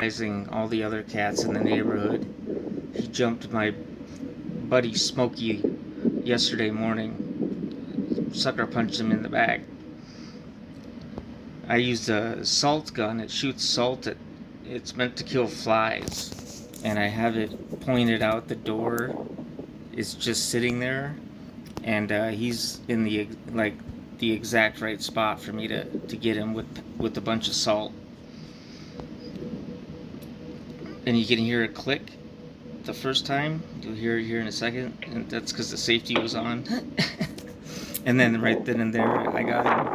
terrorizing all the other cats in the neighborhood. He jumped my buddy Smokey yesterday morning. Sucker punched him in the back. I used a salt gun. It shoots salt it's meant to kill flies, and I have it pointed out the door. It's just sitting there, and he's in the exact right spot for me to get him with a bunch of salt. And you can hear it click the first time. You'll hear it here in a second, and that's because the safety was on. And then right then and there, I got him.